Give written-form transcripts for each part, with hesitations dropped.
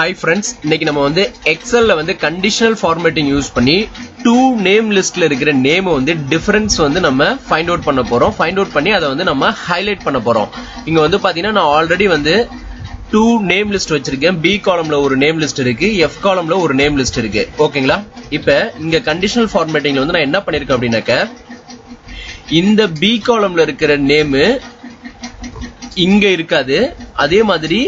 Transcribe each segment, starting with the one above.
Hi friends, இன்னைக்கு நம்ம வந்து எக்ஸல்ல வந்து கண்டிஷனல் ஃபார்மேட்டிங் யூஸ் பண்ணி டூ நேம் லிஸ்ட்ல இருக்கிற நேம் வந்து டிஃபரன்ஸ் வந்து நம்ம ஃபைண்ட் அவுட் பண்ண போறோம். ஃபைண்ட் அவுட் பண்ணி அதை வந்து நம்ம ஹைலைட் பண்ண போறோம். இங்க வந்து பாத்தீங்கன்னா நான் ஆல்ரெடி வந்து டூ நேம் லிஸ்ட் வச்சிருக்கேன். பி காலம்ல ஒரு நேம் லிஸ்ட் இருக்கு, எஃப் காலம்ல ஒரு நேம் லிஸ்ட் இருக்கு. ஓகேங்களா? இப்ப இங்க கண்டிஷனல் ஃபார்மேட்டிங்ல வந்து நான் என்ன பண்ணிருக்கேன் அப்படின்னாக்க, இந்த பி காலம்ல இருக்கிற நேம் இங்க இருக்காது, அதே மாதிரி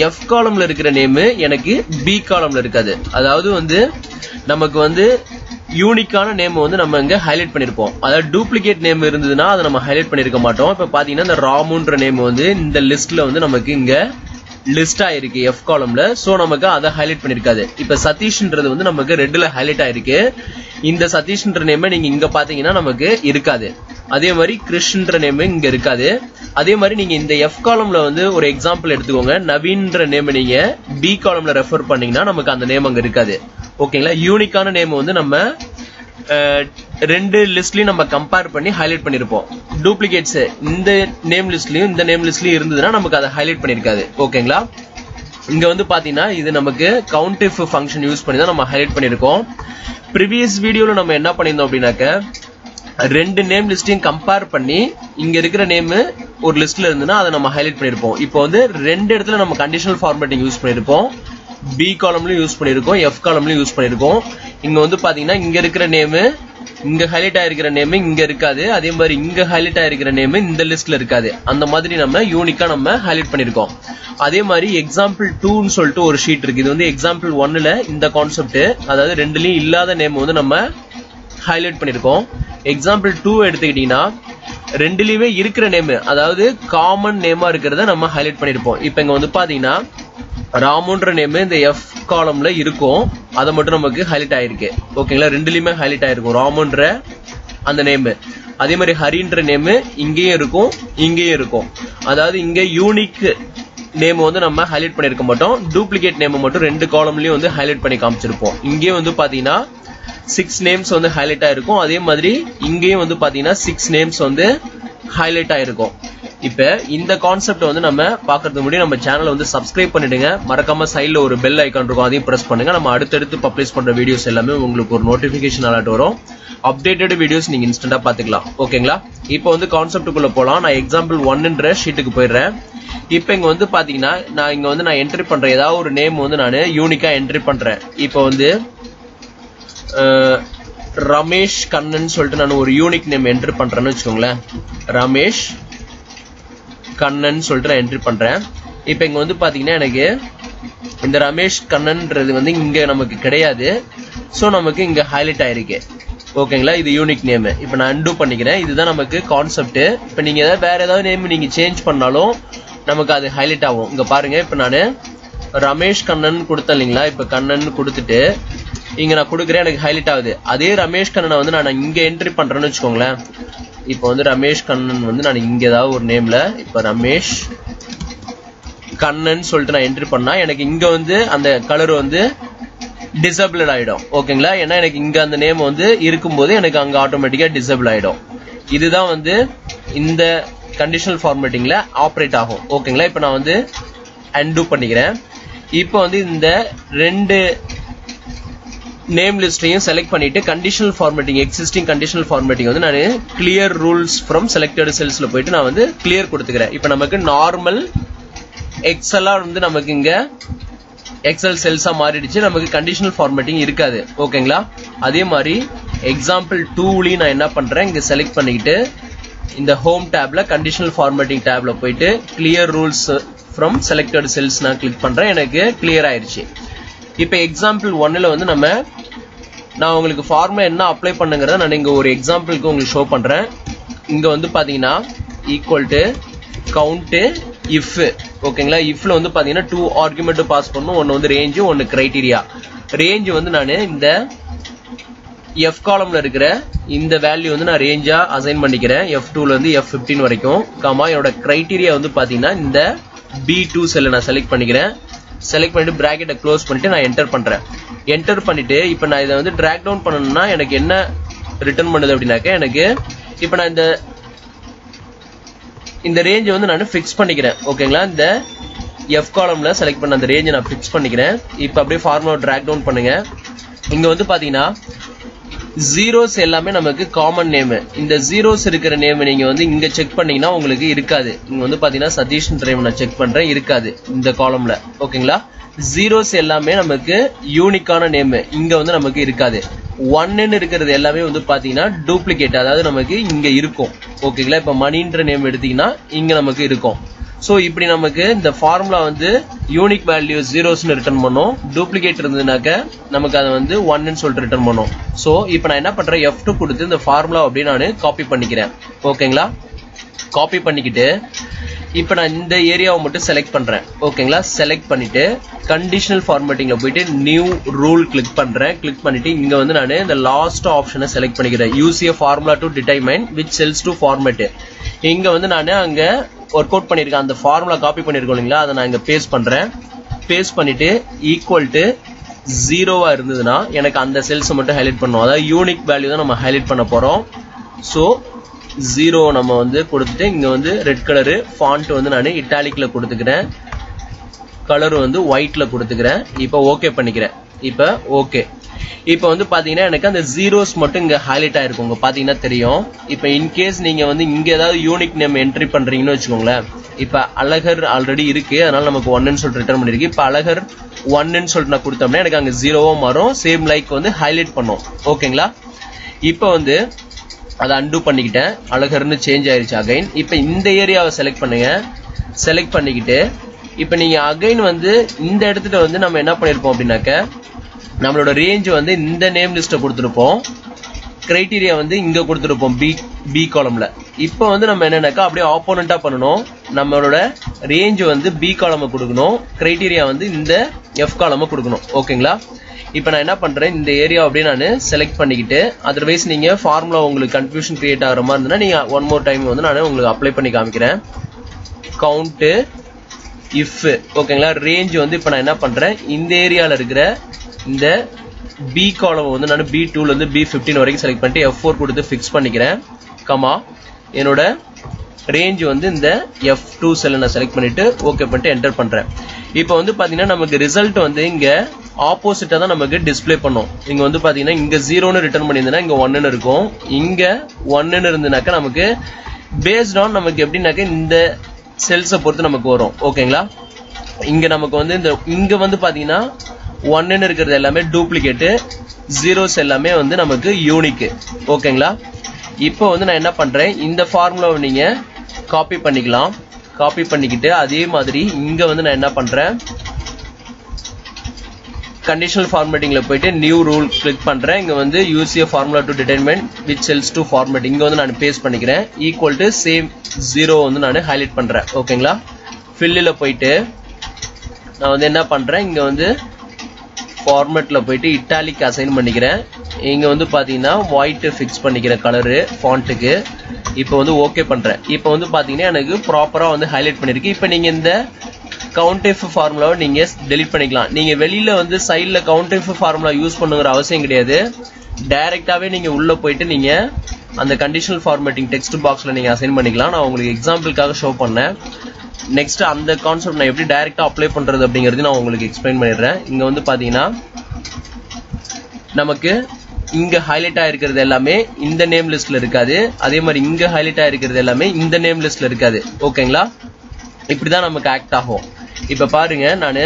எஃப் காலம்ல இருக்கிற நேம் எனக்கு பி காலம்ல இருக்காது. அதாவது வந்து நமக்கு வந்து யூனிக்கான நேம் வந்து நம்ம இங்க ஹைலைட் பண்ணிருப்போம். அதாவது டூப்ளிகேட் நேம் இருந்ததுன்னா அதை நம்ம ஹைலைட் பண்ணிருக்க மாட்டோம். இப்ப பாத்தீங்கன்னா இந்த ராமுன்ற நேம் வந்து இந்த லிஸ்ட்ல வந்து நமக்கு இங்க லிஸ்ட் ஆயிருக்கு எஃப் காலம்ல. சோ நமக்கு அதை ஹைலைட் பண்ணிருக்காது. இப்ப சதீஷ்ன்றது வந்து நமக்கு ரெட்ல ஹைலைட் ஆயிருக்கு. இந்த சதீஷ்ன்ற நேம் நீங்க இங்க பாத்தீங்கன்னா நமக்கு இருக்காது. அதே மாதிரி கிருஷ்ன்ற நேம் இங்க இருக்காது. அதே மாதிரி நீங்க இந்த எஃப் காலம்ல வந்து ஒரு எக்ஸாம்பிள் எடுத்துக்கோங்க. நவீன்ற நேம் நீங்க பி காலம்ல ரெஃபர் பண்ணீங்கன்னா நமக்கு அந்த நேம் அங்க இருக்காது. ஓகேங்களா? யூனிக்கான நேம் வந்து நம்ம ரெண்டு லிஸ்ட்லயும் நம்ம கம்பேர் பண்ணி ஹைலைட் பண்ணிருப்போம். டூப்ளிகேட்ஸ் இந்த நேம் லிஸ்ட்லயும் இந்த நேம் லிஸ்ட்லயும் இருந்ததுன்னா நமக்கு அதை ஹைலைட் பண்ணிருக்காது. ஓகேங்களா? இங்க வந்து பாத்தீங்கன்னா இது நமக்கு கவுண்டிஃப் ஃபங்க்ஷன் யூஸ் பண்ணி தான் நம்ம ஹைலைட் பண்ணிருக்கோம். ப்ரீவியஸ் வீடியோல நம்ம என்ன பண்ணிருந்தோம் அப்படின்னாக்க, ரெண்டு நேம் லிஸ்டையும் கம்பேர் பண்ணி இங்க இருக்கிற நேம் ஒரு லிஸ்ட்ல இருந்துன்னா அதை நம்ம ஹைலைட் பண்ணிருப்போம். இப்போ வந்து ரெண்டு இடத்துல நம்ம கண்டிஷனல் ஃபார்மேட்டிங் யூஸ் பண்ணிருப்போம். பி காலம்லயும் யூஸ் பண்ணிருக்கோம், எஃப் காலம்லயும் யூஸ் பண்ணிருக்கோம். இங்க வந்து பாத்தீங்கன்னா இங்க இருக்கிற நேம் இங்க ஹைலைட் ஆயிருக்கிற நேம் இங்க இருக்காது, அதே மாதிரி இங்க ஹைலைட் ஆயிருக்கிற நேம் இந்த லிஸ்ட்ல இருக்காது. அந்த மாதிரி நம்ம யூனிக்கா நம்ம ஹைலைட் பண்ணிருக்கோம். அதே மாதிரி எக்ஸாம்பிள் 2ன்னு சொல்லிட்டு ஒரு ஷீட் இருக்கு. இது வந்து எக்ஸாம்பிள் 1ல இந்த கான்செப்ட், அதாவது ரெண்டுலயும் இல்லாத நேம் வந்து நம்ம ஹைலைட் பண்ணிருக்கோம். எக்ஸாம்பிள் 2 எடுத்துக்கிட்டீங்கன்னா ரெண்டுலயுமே இருக்கிற நேம், அதாவது காமன் நேமா இருக்கிறத நம்ம ஹைலைட் பண்ணிருப்போம். இப்ப இங்க வந்து பாத்தீங்கன்னா ராமுன்ற நேம் இந்த எஃப் காலம்ல இருக்கும், அதை மட்டும் நமக்கு ஹைலைட் ஆயிருக்கு. ஓகேங்களா? ரெண்டுலயுமே ஹைலைட் ஆயிருக்கும் ராமுன்ற அந்த நேம். அதே மாதிரி ஹரின்ற நேம் இங்கேயும் இருக்கும், இங்கேயும் இருக்கும். அதாவது இங்க யூனிக் நேம் வந்து நம்ம ஹைலைட் பண்ணிருக்க மாட்டோம். டூப்ளிகேட் நேம் மட்டும் ரெண்டு காலம்லயும் வந்து ஹைலைட் பண்ணி காமிச்சிருப்போம். இங்கே வந்து பாத்தீங்கன்னா 6 நேம்ஸ் வந்து ஹைலைட் ஆயிருக்கும். அதே மாதிரி இங்கேயும் வந்து பாத்தீங்கன்னா 6 நேம்ஸ் வந்து ஹைலைட் ஆயிருக்கும். இப்ப இந்த கான்செப்ட் வந்து நம்ம பாக்குறதுக்கு முன்னாடி நம்ம சேனலை வந்து சப்ஸ்கிரைப் பண்ணிடுங்க. மறக்காம சைட்ல ஒரு பெல் ஐக்கான் இருக்கும், அதையும் பிரஸ் பண்ணுங்க. நம்ம அடுத்தடுத்து பப்ளிஷ் பண்ற வீடியோஸ் எல்லாமே உங்களுக்கு ஒரு நோட்டிபிகேஷன் அலர்ட் வரும். அப்டேட்டட் வீடியோஸ் நீங்க இன்ஸ்டன்டா பாத்துக்கலாம். ஓகேங்களா? இப்போ வந்து கான்செப்டுக்குள்ள போலாம். நான் எக்ஸாம்பிள் 1ன்ற ஷீட்டுக்கு போயிடுறேன். இப்ப இங்க வந்து பாத்தீங்கன்னா நான் என்ட்ரி பண்றேன். ஏதாவது ஒரு நேம் வந்து நான் யூனிக்கா என்ட்ரி பண்றேன். இப்போ வந்து ரமேஷ் கண்ணன் சொல்லிட்டு நான் ஒரு யூனிக் நேம் என்ட்ரி பண்றேன்னு வச்சுக்கோங்களேன். ரமேஷ் கண்ணன் சொல்லிட்டு நான் என்ட்ரி பண்றேன். இப்ப இங்க வந்து பாத்தீங்கன்னா எனக்கு இந்த ரமேஷ் கண்ணன்ன்றது வந்து இங்க நமக்கு கிடையாது. சோ நமக்கு இங்க ஹைலைட் ஆயிருக்கு. ஓகேங்களா? இது யூனிக் நேம். இப்ப நான் அன்டூ பண்ணிக்கிறேன். இதுதான் நமக்கு கான்செப்ட். இப்ப நீங்க வேற ஏதாவது நேம் நீங்க சேஞ்ச் பண்ணாலும் நமக்கு அது ஹைலைட் ஆகும். இங்க பாருங்க, இப்ப நானு ரமேஷ் கண்ணன் கொடுத்தேன் இல்லைங்களா? இப்ப கண்ணன் கொடுத்துட்டு இங்க நான் கொடுக்குறேன், எனக்கு ஹைலைட் ஆகுது. அதே ரமேஷ் கண்ணனை வந்து நான் இங்க என்ட்ரி பண்றேன்னு வச்சுக்கோங்களேன். இப்போ வந்து ரமேஷ் கண்ணன் வந்து நான் இங்க ஏதாவது ஒரு நேம்ல இப்ப ரமேஷ் கண்ணன் சொல்லிட்டு நான் என்ட்ரி பண்ணா எனக்கு இங்க வந்து அந்த கலர் வந்து டிசபிள் ஆயிடும். ஓகேங்களா? ஏன்னா எனக்கு இங்க அந்த நேம் வந்து இருக்கும்போது எனக்கு அங்க ஆட்டோமேட்டிக்கா டிசபிள் ஆயிடும். இதுதான் வந்து இந்த கண்டிஷனல் ஃபார்மேட்டிங்ல ஆப்ரேட் ஆகும். ஓகேங்களா? இப்ப நான் வந்து அன்டூ பண்ணிக்கிறேன். இப்போ வந்து இந்த ரெண்டு நேம் லிஸ்டையும் செலக்ட் பண்ணிட்டு conditional formatting, existing conditional formatting வந்து நான் கிளியர் ரூல்ஸ் ஃப்ரம் செலக்டட் செல்ஸ்ல போயிட்டு நான் வந்து கிளியர் கொடுத்துக்கிறேன். இப்ப நமக்கு நார்மல் எக்ஸலா வந்து நமக்கு இங்க எக்ஸல் செல்ஸா மாறிடுச்சு. நமக்கு கண்டிஷனல் ஃபார்மேட்டிங் இருக்காது. ஓகேங்களா? அதே மாதிரி எக்ஸாம்பிள் 2லயும் நான் என்ன பண்றேன், இங்க செலக்ட் பண்ணிக்கிட்டு இந்த ஹோம் டேப்ல கண்டிஷனல் ஃபார்மேட்டிங் டேப்ல போயிட்டு clear rules from selected cells நான் கிளிக் பண்றேன். எனக்கு கிளியர் ஆயிடுச்சு. இப்ப எக்ஸாம்பிள் 1ல வந்து நான் உங்களுக்கு ஃபார்முலா என்ன அப்ளை பண்ணுங்கிறத நான் இங்க ஒரு எக்ஸாம்பிளுக்கு உங்களுக்கு ஷோ பண்றேன். இங்க வந்து பாத்தீங்கன்னா ஈக்குவல் டு கவுண்ட் இஃப். ஓகேங்களா? இஃப்ல வந்து பாத்தீங்கன்னா 2 ஆர்குமெண்ட் பாஸ் பண்ணணும். ஒன்னு வந்து ரேஞ்ச், ஒன்னு கிரைட்டீரியா. ரேஞ்ச் வந்து நான் இந்த எஃப் காலம்ல இருக்கிற இந்த வேல்யூ வந்து நான் ரேஞ்சா அசைன் பண்ணிக்கிறேன். F2ல இருந்து F15 வரைக்கும். காமா என்னோட கிரைட்டீரியா வந்து பாத்தீங்கன்னா இந்த B2 செல்ல நான் செலக்ட் பண்ணிக்கிறேன். செலக்ட் பண்ணிட்டு பிராக்கெட்டை க்ளோஸ் பண்ணிட்டு நான் என்டர் பண்றேன். என்டர் பண்ணிட்டு இப்ப நான் இதை வந்து டிராக் டவுன் பண்ணணும்னா எனக்கு என்ன ரிட்டர்ன் பண்ணுது அப்படின்னாக்க, எனக்கு இப்ப நான் இந்த ரேஞ்ச் வந்து நான் ஃபிக்ஸ் பண்ணிக்கிறேன். ஓகேங்களா? இந்த F காலம்ல செலக்ட் பண்ண அந்த ரேஞ்சை நான் ஃபிக்ஸ் பண்ணிக்கிறேன். இப்போ அப்படியே ஃபார்முலா டிராக் டவுன் பண்ணுங்க. இங்க வந்து பாத்தீங்கன்னா ஜீரோஸ் எல்லாமே நமக்கு காமன் நேம். இந்த ஜீரோஸ் இருக்கிற நேம் நீங்க வந்து இங்க செக் பண்ணீங்கன்னா உங்களுக்கு இருக்காது. இங்க வந்து பாத்தீங்கன்னா சதீஷ் நேம் நான் செக் பண்றேன், இருக்காது இந்த காலம்ல. ஓகேங்களா? ஜீரோஸ் எல்லாமே நமக்கு யூனிக்கான நேம், இங்க வந்து நமக்கு இருக்காது. 1ன்னு இருக்கிறது எல்லாமே வந்து பாத்தீங்கன்னா டூப்ளிகேட், அதாவது நமக்கு இங்க இருக்கும். ஓகேங்களா? இப்ப மணின்ற நேம் எடுத்தீங்கன்னா இங்க நமக்கு இருக்கும். சோ இப்படி நமக்கு இந்த ஃபார்முலா வந்து யூனிக் வேல்யூ ஜீரோஸ்னு ரிட்டர்ன் பண்ணும். டூப்ளிகேட் இருந்ததுனாக்க நமக்கு அதை வந்து 1ன்னு சொல்லிட்டு ரிட்டர்ன் பண்ணும். சோ இப்போ நான் என்ன பண்றேன், F2 கொடுத்து இந்த ஃபார்முலா அப்படியே நான் காப்பி பண்ணிக்கிறேன். ஓகேங்களா? காப்பி பண்ணிக்கிட்டு இப்போ நான் இந்த ஏரியாவை மட்டும் செலக்ட் பண்றேன். ஓகேங்களா? செலக்ட் பண்ணிட்டு கண்டிஷனல் ஃபார்மேட்டிங்ல போயிட்டு நியூ ரூல் கிளிக் பண்றேன். கிளிக் பண்ணிட்டு இங்க வந்து நான் இந்த லாஸ்ட் ஆப்ஷனை செலக்ட் பண்ணிக்கிறேன். Use a formula to determine which cells to format. இங்க வந்து நான் அங்க ஒர்க் அவுட் பண்ணிருக்கேன், அந்த ஃபார்முலா காப்பி பண்ணிருக்கோம் இல்லைங்களா, அதை நான் இங்க பேஸ்ட் பண்றேன். பேஸ்ட் பண்ணிட்டு ஈக்குவல் டு 0வா இருந்ததுன்னா எனக்கு அந்த செல்ஸ் மட்டும் ஹைலைட் பண்ணும். அதாவது யூனிக் வேல்யூ தான் நம்ம ஹைலைட் பண்ண போறோம். சோ 0 நம்ம வந்து கொடுத்துட்டு இங்க வந்து ரெட் கலரு ஃபாண்ட் வந்து நான் இட்டாலிக்ல கொடுத்துக்கிறேன், கலர் வந்து ஒயிட்ல கொடுத்துக்கிறேன். இப்போ ஓகே பண்ணிக்கிறேன். இப்போ ஓகே. இப்போ வந்து பாத்தீங்கன்னா எனக்கு அந்த ஜீரோஸ் மட்டும் இங்க ஹைலைட் ஆயிருக்கும், உங்க பாத்தீங்கன்னா தெரியும். இப்போ இன்கேஸ் நீங்க வந்து இங்க ஏதாவது யூனிக் நேம் என்ட்ரி பண்றீங்கன்னு வச்சுக்கோங்களேன். இப்ப அழகர் ஆல்ரெடி இருக்கு, அதனால நமக்கு 1ன்னு சொல்லிட்டு ரிட்டர்ன் பண்ணிருக்கு. இப்ப அழகர் 1ன்னு சொல்லிட்டு நான் கொடுத்தோம்னா எனக்கு அங்க 0வா மாறும். சேம் லைக் வந்து ஹைலைட் பண்ணும். ஓகேங்களா? இப்போ வந்து அதை அன்டூ பண்ணிக்கிட்டேன், அழகர்னு சேஞ்ச் ஆயிருச்சு அகைன். இப்போ இந்த ஏரியாவை செலக்ட் பண்ணுங்க. செலக்ட் பண்ணிக்கிட்டு இப்போ நீங்க அகைன் வந்து இந்த இடத்துல வந்து நம்ம என்ன பண்ணிருப்போம் அப்படின்னாக்க, நம்மளோட ரேஞ்ச் வந்து இந்த நேம் லிஸ்ட்டை கொடுத்துருப்போம், கிரைட்டீரியா வந்து இங்க கொடுத்துருப்போம் பி காலம்ல. இப்போ வந்து நம்ம என்னன்னாக்கா அப்படியே ஆப்போனண்டா பண்ணணும். நம்மளோட ரேஞ்ச் வந்து பி காலமை கொடுக்கணும், கிரைட்டீரியா வந்து இந்த எஃப் காலமை கொடுக்கணும். ஓகேங்களா? இப்போ நான் என்ன பண்றேன், இந்த ஏரியா அப்படியே நான் செலக்ட் பண்ணிக்கிட்டு, அதர்வைஸ் நீங்க ஃபார்முலா உங்களுக்கு கன்ஃபியூஷன் கிரியேட் ஆகிற மாதிரி இருந்தா நீங்க ஒன் மோர் டைம் வந்து நான் உங்களுக்கு அப்ளை பண்ணி காமிக்கிறேன். Count if. ஓகேங்களா? ரேஞ்ச் வந்து இப்போ நான் என்ன பண்றேன், இந்த ஏரியால இருக்கிற இந்த பி காலம் வந்து நான் B2ல இருந்து B15 வரைக்கும் செலக்ட் பண்ணிட்டு F4 கொடுத்து ஃபிக்ஸ் பண்ணிக்கிறேன். கமா என்னோட ரேஞ்ச் வந்து இந்த F2 செல்லை நான் செலக்ட் பண்ணிட்டு ஓகே பண்ணிட்டு என்டர் பண்றேன். இப்போ வந்து பாத்தீங்கன்னா நமக்கு ரிசல்ட் வந்து இங்க ஆப்போசிட்டா தான் நமக்கு டிஸ்பிளே பண்ணும். இங்க வந்து பாத்தீங்கன்னா இங்க 0ன்னு ரிட்டர்ன் பண்ணியிருந்தா இங்க 1ன்னு இருக்கும், இங்க 1ன்னு இருந்துனாக்கா நமக்கு பேஸ்ட் ஆன் நமக்கு எப்படின்னாக்க இந்த செல்ஸை பொறுத்து நமக்கு வரும். ஓகேங்களா? இங்க நமக்கு வந்து இந்த இங்க வந்து பாத்தீங்கன்னா 1ன்னு இருக்கிறது எல்லாமே டூப்ளிகேட், ஜீரோஸ் எல்லாமே வந்து நமக்கு யூனிக். ஓகேங்களா? இப்போ வந்து நான் என்ன பண்றேன், இந்த ஃபார்முலாவை நீங்க காப்பி பண்ணிக்கலாம். காப்பி பண்ணிக்கிட்டு அதே மாதிரி இங்க வந்து நான் என்ன பண்றேன், கண்டிஷனல் ஃபார்மேட்டிங்ல போயிட்டு நியூ ரூல் கிளிக் பண்றேன். இங்க வந்து use a formula to determine which cells to format. இங்க வந்து நான் பேஸ்ட் பண்ணிக்கிறேன். ஈக்குவல் டு சேம் 0 வந்து நான் ஹைலைட் பண்றேன். ஓகேங்களா? ஃபில்லில் போயிட்டு நான் வந்து என்ன பண்றேன், இங்க வந்து ஃபார்மேட்ல போயிட்டு இட்டாலிக் அசைன் பண்ணிக்கிறேன். இங்க வந்து பாத்தீங்கன்னா ஒயிட் ஃபிக்ஸ் பண்ணிக்கிறேன் கலரு ஃபாண்ட்டுக்கு. இப்போ வந்து ஓகே பண்றேன். இப்போ வந்து பாத்தீங்கன்னா எனக்கு ப்ராப்பரா வந்து ஹைலைட் பண்ணிருக்கு. இப்போ நீங்க இந்த கவுண்ட் இஃப் ஃபார்முலாவை நீங்க டெலிட் பண்ணிக்கலாம். நீங்க வெளியில வந்து சைட்ல கவுண்ட் இஃப் ஃபார்முலா யூஸ் பண்ணுங்கிற அவசியம் கிடையாது. டைரக்டாவே நீங்க உள்ள போயிட்டு நீங்க அந்த கண்டிஷனல் ஃபார்மேட்டிங் டெக்ஸ்ட் பாக்ஸ்ல நீங்க அசைன் பண்ணிக்கலாம். நான் உங்களுக்கு எக்ஸாம்பிளுக்காக ஷோ பண்ணேன். நெக்ஸ்ட் அந்த கான்செப்ட் நான் எப்படி டைரக்டா அப்ளை பண்றது அப்படிங்கறது நான் உங்களுக்கு எக்ஸ்பிளைன் பண்ணிடுறேன். இங்க வந்து பாத்தீங்கன்னா நமக்கு இங்க ஹைலைட் ஆயிருக்கிறது எல்லாமே இந்த நேம் லிஸ்ட்ல இருக்காது, அதே மாதிரி இங்க ஹைலைட் ஆயிருக்கிறது எல்லாமே இந்த நேம் லிஸ்ட்ல இருக்காது. ஓகேங்களா? இப்படிதான் நமக்கு ஆக்ட் ஆகும். இப்ப பாருங்க, நான்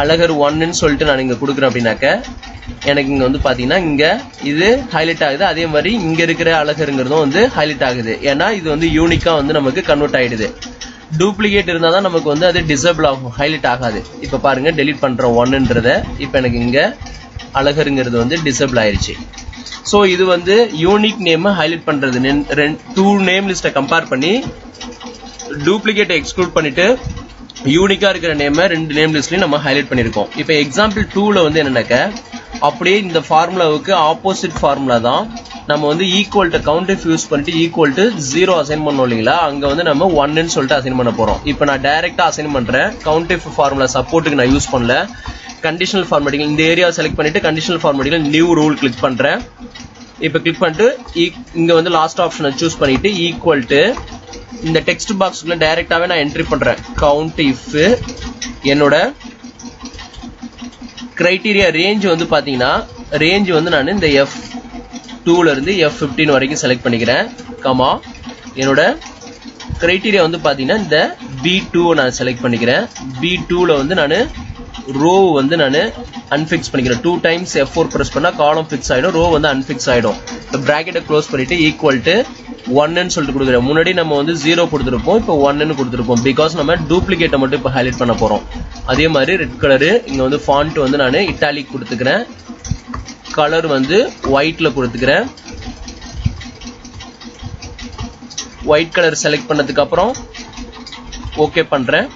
அழகர் 1ன்னு சொல்லிட்டு நான் இங்க கொடுக்குறேன் அப்படின்னாக்க எனக்கு இங்க வந்து பாத்தீங்கன்னா இங்க இது ஹைலைட் ஆகுது, அதே மாதிரி இங்க இருக்கிற அழகருங்கிறதும் வந்து ஹைலைட் ஆகுது. ஏன்னா இது வந்து யூனிக்கா வந்து நமக்கு கன்வெர்ட் ஆயிடுது. டூப்ளிகேட் இருந்தா தான் நமக்கு வந்து அது டிசேபிள் ஆகும், ஹைலைட் ஆகாது. இப்ப பாருங்க, டெலிட் பண்றோம் 1ன்றத. இப்ப எனக்கு இங்க அழகருங்கிறது வந்து டிசேபிள் ஆயிருச்சு. சோ இது வந்து யூனிக் நேம் ஹைலைட் பண்றது. 2 நேம் லிஸ்ட கம்பேர் பண்ணி டூப்ளிகேட் எக்ஸ்க்ளூட் பண்ணிட்டு யூனிக்கா இருக்கிற நேம் 2 நேம் லிஸ்ட்லயும் நம்ம ஹைலைட் பண்ணிருக்கோம். இப்ப எக்ஸாம்பிள் 2ல வந்து என்னன்னாக்க அப்படியே இந்த ஃபார்முலாவுக்கு ஆப்போசிட் ஃபார்முலா தான். நம்ம வந்து equal to count if use பண்ணிட்டு ஈக்குவல் டு 0 அசைன் பண்ணோம் இல்லைங்களா, அங்க வந்து நம்ம 1ன்னு சொல்லிட்டு அசைன் பண்ண போறோம். இப்ப நான் டைரக்டா அசைன் பண்றேன். கவுண்ட் இஃப் ஃபார்முலா சப்போர்ட்டுக்கு நான் யூஸ் பண்ணல. கண்டிஷனல் ஃபார்மேட்டிங் இந்த ஏரியாவை செலக்ட் பண்ணிட்டு conditional formatting new rule click பண்றேன். இப்ப கிளிக் பண்ணிட்டு இங்க வந்து லாஸ்ட் ஆப்ஷனை சூஸ் பண்ணிட்டு ஈக்குவல் டு இந்த டெக்ஸ்ட் பாக்ஸ்க்குள்ள டைரக்டாவே நான் என்ட்ரி பண்றேன். கவுண்ட் இஃப் என்னோட கிரைட்டீரியா ரேஞ்ச் வந்து பாத்தீங்கன்னா ரேஞ்ச் வந்து நான் இந்த F2 ல இருந்து F15 வரைக்கும் செலக்ட் பண்ணிக்கிறேன். கமா என்னோட கிரைட்டீரியா வந்து பாத்தீங்கன்னா இந்த B2 நான் செலக்ட் பண்ணிக்கிறேன். B2 ல வந்து நான் ரோ வந்து நான் அன்ஃபிக்ஸ் பண்ணிக்கிறேன். 2 டைம்ஸ் F4 பிரஸ் பண்ணா காலம் ஃபிக்ஸ் ஆயிடும், ரோ வந்து அன்ஃபிக்ஸ் ஆயிடும். இப்போ பிராக்கெட்டை க்ளோஸ் பண்ணிட்டு ஈக்குவல் டு 1 ன்னு சொல்லிட்டு கொடுக்குறேன். முன்னாடி நம்ம வந்து 0 கொடுத்துருப்போம், இப்போ 1 ன்னு கொடுத்துருப்போம். பிகாஸ் நம்ம டூப்ளிகேட்டை மட்டும் இப்போ ஹைலைட் பண்ண போறோம். அதே மாதிரி ரெட் கலரு இங்க வந்து ஃபாண்ட் வந்து நான் இட்டாலிக் கொடுத்துக்கிறேன். கலர் வந்து ஒயிட்ல கொடுத்துக்கிறேன். ஒயிட் கலர் செலக்ட் பண்ணதுக்கு அப்புறம் ஓகே பண்றேன்.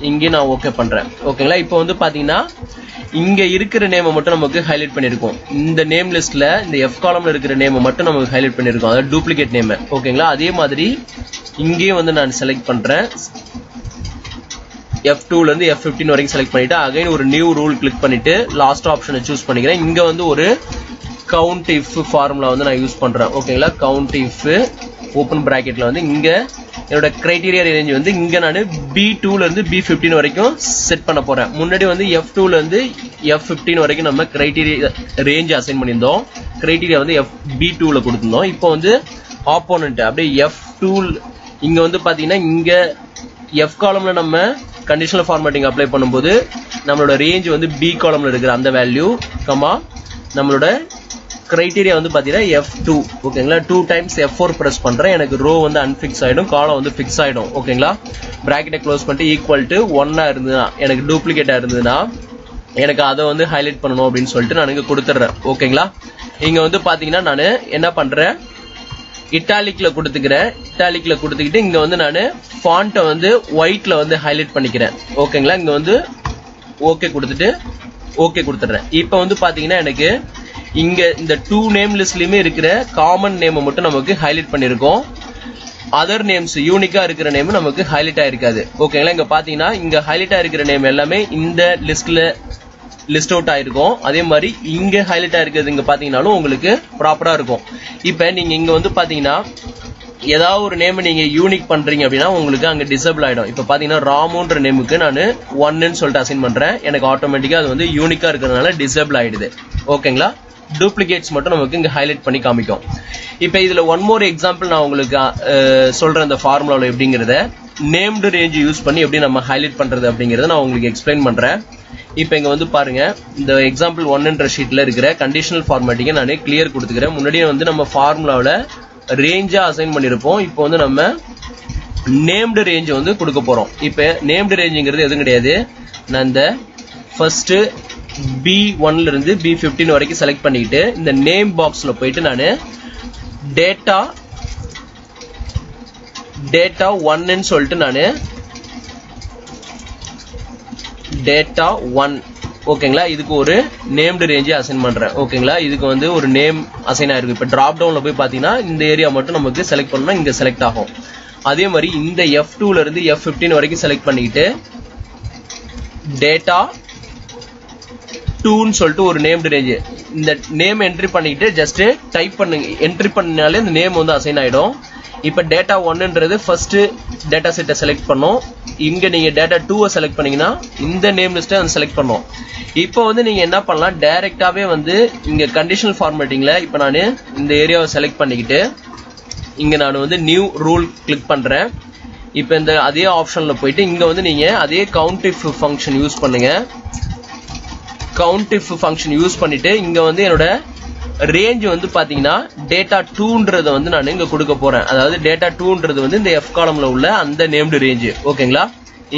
இங்கே நான் ஓகே பண்றேன். ஓகேங்களா? இப்போ வந்து பாத்தீங்கன்னா இங்க இருக்கிற நேமை மட்டும் நமக்கு ஹைலைட் பண்ணிருக்கோம். இந்த நேம் லிஸ்ட்ல இந்த F காலம்ல இருக்கிற நேமை மட்டும் நமக்கு ஹைலைட் பண்ணிருக்கோம், அதாவது டூப்ளிகேட் நேம். ஓகேங்களா? அதே மாதிரி இங்கேயும் வந்து நான் செலக்ட் பண்றேன். F2 ல இருந்து F15 வரைக்கும் செலக்ட் பண்ணிட்டு அகைன் ஒரு நியூ ரூல் கிளிக் பண்ணிட்டு லாஸ்ட் ஆப்ஷனை சூஸ் பண்ணிக்கிறேன். இங்க வந்து ஒரு கவுண்ட் இஃப் ஃபார்முலா வந்து நான் யூஸ் பண்றேன். ஓகேங்களா? கவுண்ட் இஃப் ஓபன் பிராக்கெட்ல வந்து இங்க என்னோட கிரைட்டீரியா ரேஞ்ச் வந்து இங்க நான் B2 ல இருந்து B15 வரைக்கும் செட் பண்ண போறேன். முன்னாடி வந்து F2 ல இருந்து F15 வரைக்கும் நம்ம கிரைட்டீரியா ரேஞ்ச் அசைன் பண்ணியிருந்தோம். கிரைட்டீரியா வந்து B2 ல கொடுத்திருந்தோம். இப்போ வந்து ஆப்போனன்ட் அப்படியே F2 இங்க வந்து பாத்தீங்கன்னா இங்க F காலம்ல நம்ம கண்டிஷனல் ஃபார்மேட்டிங் அப்ளை பண்ணும்போது நம்மளோட ரேஞ்ச் வந்து B காலம்ல இருக்கிற அந்த வேல்யூ கமா நம்மளோட கிரைட்டீரியா வந்து பாத்தீங்கன்னா F2. ஓகேங்களா? 2 டைம்ஸ் F4 பிரஸ் பண்றேன். எனக்கு ரோ வந்து அன்ஃபிக்ஸ் ஆயிடும், காலம் வந்து ஃபிக்ஸ் ஆயிடும். ஓகேங்களா? பிராக்கெட்டை க்ளோஸ் பண்ணிட்டு ஈக்குவல் டு 1 இருந்ததுன்னா எனக்கு டூப்ளிகேட்டா இருந்ததுன்னா எனக்கு அதை வந்து ஹைலைட் பண்ணணும் அப்படின்னு சொல்லிட்டு நான் இங்க கொடுத்துட்றேன். ஓகேங்களா? இங்க வந்து பாத்தீங்கன்னா நான் என்ன பண்றேன், இட்டாலிக்ல கொடுத்துக்கிறேன். இட்டாலிக்ல கொடுத்துக்கிட்டு இங்க வந்து நான் ஃபாண்ட்டை வந்து ஒயிட்ல வந்து ஹைலைட் பண்ணிக்கிறேன். ஓகேங்களா? இங்க வந்து ஓகே கொடுத்துட்டு ஓகே கொடுத்துட்றேன். இப்போ வந்து பாத்தீங்கன்னா எனக்கு இங்க இந்த 2 நேம் லிஸ்ட்லயுமே இருக்கிற காமன் நேம் மட்டும் நமக்கு ஹைலைட் பண்ணிருக்கோம். அதர் நேம்ஸ் யூனிக்கா இருக்கிற நேம் நமக்கு ஹைலைட் ஆயிருக்காது. ஓகேங்களா? இங்க பாத்தீங்கன்னா இங்க ஹைலைட் ஆயிருக்கிற நேம் எல்லாமே இந்த லிஸ்ட்ல லிஸ்ட் அவுட் ஆயிருக்கும். அதே மாதிரி இங்க ஹைலைட் ஆயிருக்கிறது இங்க பாத்தீங்கன்னாலும் உங்களுக்கு ப்ராப்பரா இருக்கும். இப்ப நீங்க இங்க வந்து பாத்தீங்கன்னா ஏதாவது ஒரு நேம் நீங்க யூனிக் பண்றீங்க அப்படின்னா உங்களுக்கு அங்க டிசேபிள் ஆயிடும். இப்ப பாத்தீங்கன்னா ராமுன்ற நேமுக்கு நான் 1ன்னு சொல்லிட்டு அசைன் பண்றேன். எனக்கு ஆட்டோமேட்டிக்கா அது வந்து யூனிக்கா இருக்கிறதுனால டிசேபிள் ஆயிடுது. ஓகேங்களா? டூப்ளிகேட்ஸ் மட்டும் நமக்கு இங்க ஹைலைட் பண்ணி காமிக்கும். இப்போ இதுல ஒன் மோர் எக்ஸாம்பிள் நான் உங்களுக்கு சொல்றேன். இந்த ஃபார்முலாவில் எப்படிங்கிறத நேம்டு ரேஞ்ச் யூஸ் பண்ணி எப்படி நம்ம ஹைலைட் பண்றது அப்படிங்கறத நான் உங்களுக்கு எக்ஸ்பிளைன் பண்றேன். இப்போ இங்க வந்து பாருங்க, இந்த எக்ஸாம்பிள் 1ன்ற ஷீட்ல இருக்கிற கண்டிஷனல் ஃபார்மேட்டிங்கை நான் கிளியர் கொடுத்துக்கிறேன். முன்னாடியே வந்து நம்ம ஃபார்முலாவில் ரேஞ்சா அசைன் பண்ணிருப்போம். இப்போ வந்து நம்ம நேம்டு ரேஞ்ச் வந்து கொடுக்க போறோம். இப்போ நேம்டு ரேஞ்சுங்கிறது எதுவும் கிடையாது. நான் இந்த ஃபர்ஸ்ட் B1 ல இருந்து B15 வரைக்கும் செலக்ட் பண்ணிக்கிட்டு இந்த நேம் பாக்ஸ்ல போயிட்டு நான் டேட்டா 1 ன்னு சொல்லிட்டு நான் டேட்டா 1 ஓகேங்களா, இதுக்கு ஒரு நேம்டு ரேஞ்சை அசைன் பண்றேன். ஓகேங்களா, இதுக்கு வந்து ஒரு நேம் அசைன் ஆயிருக்கு. இப்போ டிராப் டவுன்ல போய் பாத்தீங்கன்னா இந்த ஏரியா மட்டும் நமக்கு செலக்ட் பண்ணா இங்க செலக்ட் ஆகும். அதே மாதிரி இந்த F2 ல இருந்து F15 வரைக்கும் செலக்ட் பண்ணிக்கிட்டு டேட்டா 2ன்னு சொல்லிட்டு ஒரு நேம்டு ரேஞ்ச் இந்த நேம் என்ட்ரி பண்ணிக்கிட்டு ஜஸ்ட் டைப் பண்ணுங்க. என்ட்ரி பண்ணாலே இந்த நேம் வந்து அசைன் ஆயிடும். இப்ப டேட்டா 1ன்றது ஃபர்ஸ்ட் டேட்டா செட்டை செலக்ட் பண்ணோம். இங்க நீங்க டேட்டா 2 செலக்ட் பண்ணீங்கன்னா இந்த நேம் லிஸ்ட்டை வந்து செலக்ட் பண்ணோம். இப்போ வந்து நீங்க என்ன பண்ணலாம், டைரக்டாவே வந்து இங்க கண்டிஷனல் ஃபார்மேட்டிங்ல இப்ப நான் இந்த ஏரியாவை செலக்ட் பண்ணிக்கிட்டு இங்க நான் வந்து நியூ ரூல் கிளிக் பண்றேன். இப்ப இந்த அதே ஆப்ஷன்ல போயிட்டு இங்க வந்து நீங்க அதே கவுண்ட் இஃப் ஃபங்க்ஷன் யூஸ் பண்ணுங்க. கவுண்ட் இஃப் ஃபங்க்ஷன் யூஸ் பண்ணிட்டு இங்க வந்து என்னோட ரேஞ்ச் வந்து பாத்தீங்கன்னா டேட்டா 2ன்றத வந்து நான் இங்க கொடுக்க போறேன். அதாவது டேட்டா 2ன்றது வந்து இந்த F காலம்ல உள்ள அந்த நேம்டு ரேஞ்ச். ஓகேங்களா,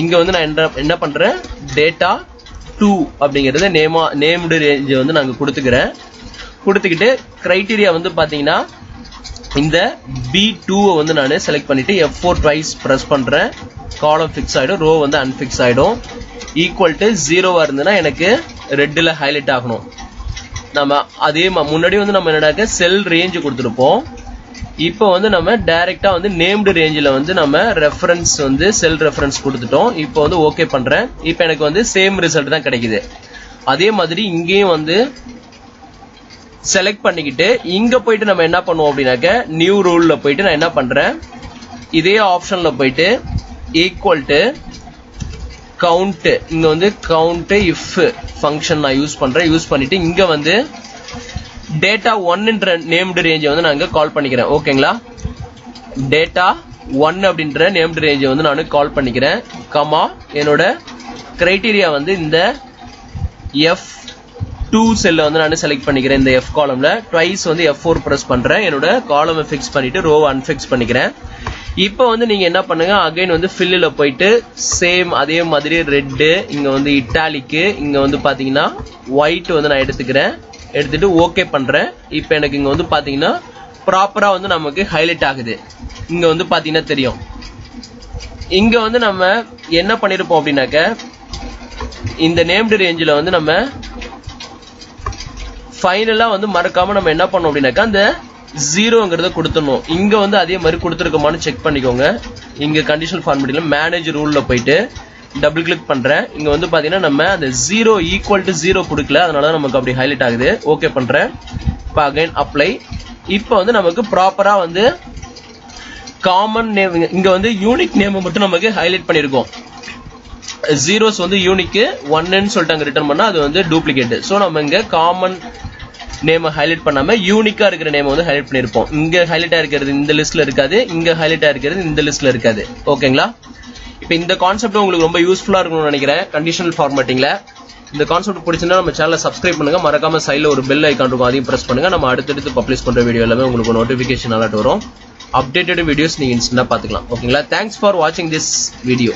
இங்க வந்து நான் என்ன பண்றேன், டேட்டா 2 அப்படிங்கறது நேம்டு ரேஞ்ச் வந்து நாங்க கொடுத்துக்கிறேன். கொடுத்துக்கிட்டு கிரைட்டீரியா வந்து பாத்தீங்கன்னா இந்த B2 வந்து நான் செலக்ட் பண்ணிட்டு F4 ட்வைஸ் பிரஸ் பண்றேன். காலம் ஃபிக்ஸ் ஆயிடும், ரோ வந்து அன்ஃபிக்ஸ் ஆயிடும். ஈக்குவல் டு 0வா இருந்ததுன்னா எனக்கு ரெட்ல ஹைலைட் ஆகணும். நம்ம அதே முன்னாடி வந்து நம்ம என்னடாக்க செல் ரேஞ்ச் கொடுத்துருப்போம். இப்போ வந்து நம்ம டைரக்டா வந்து நேம்டு ரேஞ்சில் வந்து நம்ம ரெஃபரன்ஸ் வந்து செல் ரெஃபரன்ஸ் கொடுத்துட்டோம். இப்போ வந்து ஓகே பண்றேன். இப்போ எனக்கு வந்து சேம் ரிசல்ட் தான் கிடைக்குது. அதே மாதிரி இங்கேயும் வந்து செலக்ட் பண்ணிக்கிட்டு இங்க போயிட்டு நம்ம என்ன பண்ணுவோம் அப்படின்னாக்க நியூ ரூல்ல போயிட்டு நான் என்ன பண்றேன், இதே ஆப்ஷன்ல போயிட்டு ஈக்குவல் டு கவுண்ட், இங்க வந்து கவுண்ட் இஃப் ஃபங்க்ஷன் நான் யூஸ் பண்றேன். யூஸ் பண்ணிட்டு இங்க வந்து டேட்டா 1ன்ற நேம்டு ரேஞ்சை வந்து நான் இங்க கால் பண்ணிக்கிறேன். ஓகேங்களா, டேட்டா 1 அப்படின்ற நேம்டு ரேஞ்சை வந்து நான் கால் பண்ணிக்கிறேன். கமா என்னோட கிரைட்டீரியா வந்து இந்த F2 செல்ல வந்து நான் செலக்ட் பண்ணிக்கிறேன். இந்த F காலம்ல ட்வைஸ் வந்து F4 பிரஸ் பண்றேன். என்னோட காலமை ஃபிக்ஸ் பண்ணிட்டு ரோவை அன்ஃபிக்ஸ் பண்ணிக்கிறேன். இப்போ வந்து நீங்க என்ன பண்ணுங்க, அகைன் வந்து ஃபில்லில் போயிட்டு சேம் அதே மாதிரி ரெட்டு, இங்க வந்து இட்டாலிக்கு, இங்க வந்து பாத்தீங்கன்னா ஒயிட் வந்து நான் எடுத்துக்கிறேன். எடுத்துட்டு ஓகே பண்றேன். இப்போ எனக்கு இங்க வந்து பாத்தீங்கன்னா ப்ராப்பரா வந்து நமக்கு ஹைலைட் ஆகுது. இங்க வந்து பாத்தீங்கன்னா தெரியும். இங்க வந்து நம்ம என்ன பண்ணிருப்போம் அப்படின்னாக்க, இந்த நேம்டு ரேஞ்சில் வந்து நம்ம ஃபைனலா வந்து மறக்காம நம்ம என்ன பண்ணோம் அப்படின்னாக்கா அந்த 0ங்கிறத கொடுத்துடணும். இங்க வந்து அதே மாதிரி கொடுத்துருக்கோமான்னு செக் பண்ணிக்கோங்க. இங்க கண்டிஷனல் ஃபார்மேட்டில் மேனேஜ் ரூல்ல போயிட்டு டபுள் கிளிக் பண்றேன். இங்க வந்து பாத்தீங்கன்னா நம்ம அந்த 0 ஈக்குவல் டு 0 கொடுக்கல, அதனால நமக்கு அப்படி ஹைலைட் ஆகுது. ஓகே பண்றேன். இப்போ அகைன் அப்ளை. இப்போ வந்து நமக்கு ப்ராப்பரா வந்து காமன் நேம், இங்க வந்து யூனிக் நேம் மட்டும் நமக்கு ஹைலைட் பண்ணிருக்கோம். ஜீரோஸ் வந்து யூனிக், 1ன்னு சொல்லிட்டு அங்க ரிட்டர்ன் பண்ணா அது வந்து டூப்ளிகேட். ஸோ நம்ம இங்க காமன் நேம் ஹைலைட் பண்ணாம யூனிக்கா இருக்கிற நேம் வந்து ஹைலைட் பண்ணிருப்போம். இங்க ஹைலைட்டா இருக்கிறது இந்த லிஸ்ட்ல இருக்காது, இங்க ஹைலைட்டா இருக்கிறது இந்த லிஸ்ட்ல இருக்காது. ஓகேங்களா, இப்போ இந்த கான்செப்ட் உங்களுக்கு ரொம்ப யூஸ்ஃபுல்லா இருக்கும்னு நினைக்கிறேன். கண்டிஷனல் ஃபார்மேட்டிங்ல இந்த கான்செப்ட் பிடிச்சிருந்தா நம்ம சேனலை சப்ஸ்கிரைப் பண்ணுங்க. மறக்காம சைடுல ஒரு பெல் ஐகான் இருக்கும், அதையும் பிரஸ் பண்ணுங்க. நம்ம அடுத்தடுத்து பப்ளிஷ் பண்ற வீடியோ எல்லாமே உங்களுக்கு நோட்டிபிகேஷன் அலர்ட் வரும். அப்டேட்டட் வீடியோஸ் நீங்க இன்ஸ்டன்டா பாத்துக்கலாம். ஓகேங்களா, தேங்க்ஸ் ஃபார் வாட்சிங் திஸ் வீடியோ.